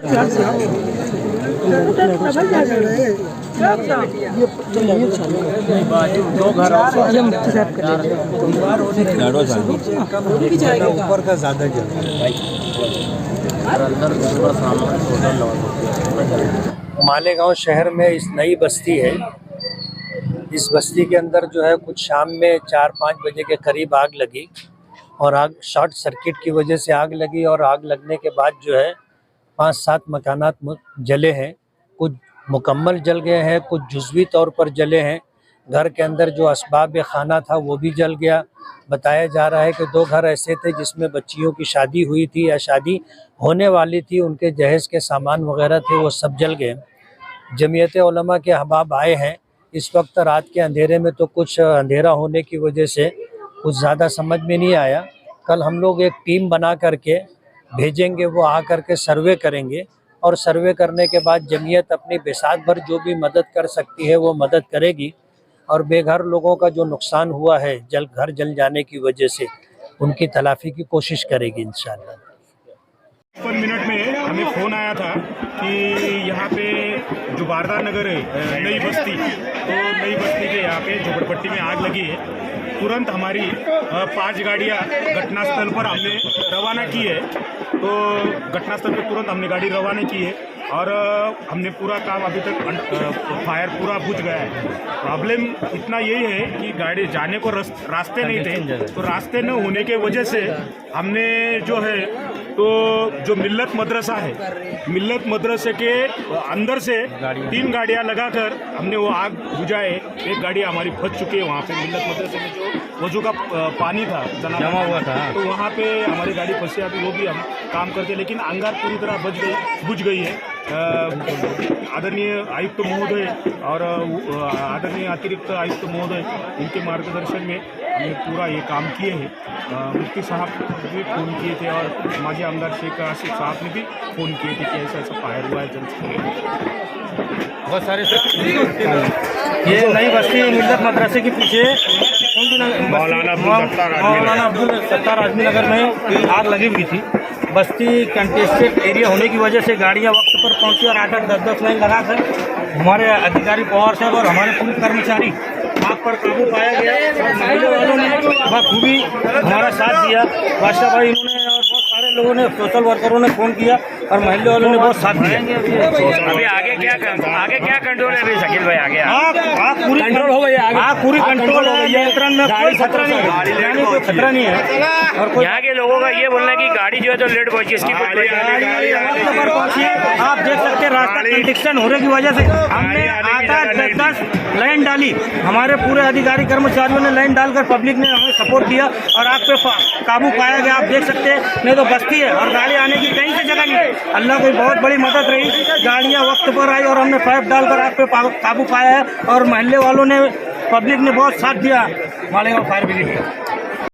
ऊपर का ज्यादा मालेगांव शहर में इस नई बस्ती है। इस बस्ती के अंदर जो है कुछ शाम में 4-5 बजे के करीब आग लगी और आग शॉर्ट सर्किट की वजह से आग लगी और आग लगने के बाद जो है 5-7 मकानात जले हैं। कुछ मुकम्मल जल गए हैं, कुछ जुज़वी तौर पर जले हैं। घर के अंदर जो असबाब खाना था वो भी जल गया। बताया जा रहा है कि 2 घर ऐसे थे जिसमें बच्चियों की शादी हुई थी या शादी होने वाली थी, उनके जहेज़ के सामान वगैरह थे वो सब जल गए। जमीयत उलमा के अहबाब आए हैं। इस वक्त रात के अंधेरे में तो कुछ अंधेरा होने की वजह से कुछ ज़्यादा समझ में नहीं आया। कल हम लोग एक टीम बना करके भेजेंगे, वो आ करके सर्वे करेंगे और सर्वे करने के बाद जमीयत अपनी बिसात भर जो भी मदद कर सकती है वो मदद करेगी और बेघर लोगों का जो नुकसान हुआ है घर जल जाने की वजह से उनकी तलाफ़ी की कोशिश करेगी इंशाअल्लाह। 55 मिनट में हमें फ़ोन आया था कि यहाँ पे जो बारदा नगर है नई बस्ती, तो नई बस्ती के यहाँ पे झोपड़पट्टी में आग लगी है। तुरंत हमारी 5 गाड़ियाँ घटनास्थल पर हमने रवाना की है। तो घटनास्थल पर तुरंत हमने गाड़ी रवाना की है और हमने पूरा काम अभी तक फायर पूरा बुझ गया है। प्रॉब्लम इतना यही है कि गाड़ी जाने को रास्ते नहीं थे, तो रास्ते न होने के वजह से हमने जो है तो जो मिल्लत मदरसा है, मिल्लत मदरसे के अंदर से 3 गाड़ियां लगाकर हमने वो आग बुझाए। एक गाड़ी हमारी फंस चुकी है वहाँ पे मिल्लत मदरसे में, जो वजू का पानी था जमा हुआ था, तो वहाँ पे हमारी गाड़ी फंसी। अभी वो भी हम काम करते, लेकिन अंगार पूरी तरह बुझ गई है। आदरणीय आयुक्त महोदय और आदरणीय अतिरिक्त आयुक्त महोदय, इनके मार्गदर्शन में हमने पूरा ये काम किए हैं। मुफ्ती साहब भी फ़ोन किए थे और माजी आमदार शेख आसिफ साहब ने भी फ़ोन किए थे कि ऐसा ऐसा फायर हुआ है जल्द से। बहुत सारे ये नई बस्ती मिल्लत मदरसे के पीछे मौलाना अब्दुल सत्तार आजमी नगर में आग लगी हुई थी। बस्ती कंटेस्टेड एरिया होने की वजह से गाड़ियां वक्त पर पहुंची और 8-8, 10-10 लाइन लगाकर हमारे अधिकारी पवार साहब और हमारे पुलिस कर्मचारी आग पर काबू पाया गया। और महल्ले वालों ने बखूबी हमारा साथ दिया। बादशाह भाई इन्होंने और बहुत सारे लोगों ने, सोशल वर्करों ने फ़ोन किया और महल्ले वालों ने बहुत साथ दिया। अभी आगे क्या कंट्रोल है अभी शकील भाई? आगे आग पूरी कंट्रोल हो गई, आग पूरी कंट्रोल हो गई है। नियंत्रण में कोई खतरा नहीं है, कोई खतरा नहीं है। और यहाँ के लोगों का ये बोलना है कि गाड़ी जो है तो लेट पहुंची, इसकी आप देख सकते हैं रास्ता कंस्ट्रक्शन होने की वजह से हमने 8-10 लाइन डाली। हमारे पूरे अधिकारी कर्मचारियों ने लाइन डालकर पब्लिक ने हमें सपोर्ट किया और आग पे काबू पाया गया। आप देख सकते हैं, नहीं तो बस्ती है और गाड़ी आने की कहीं से जगह नहीं है। अल्लाह की बहुत बड़ी मदद रही, गाड़ियाँ वक्त पर आई और हमने पाइप डालकर आग पे काबू पाया है। और महल्ले वालों ने, पब्लिक ने बहुत साथ दिया मालेगांव फायर ब्रिगेड।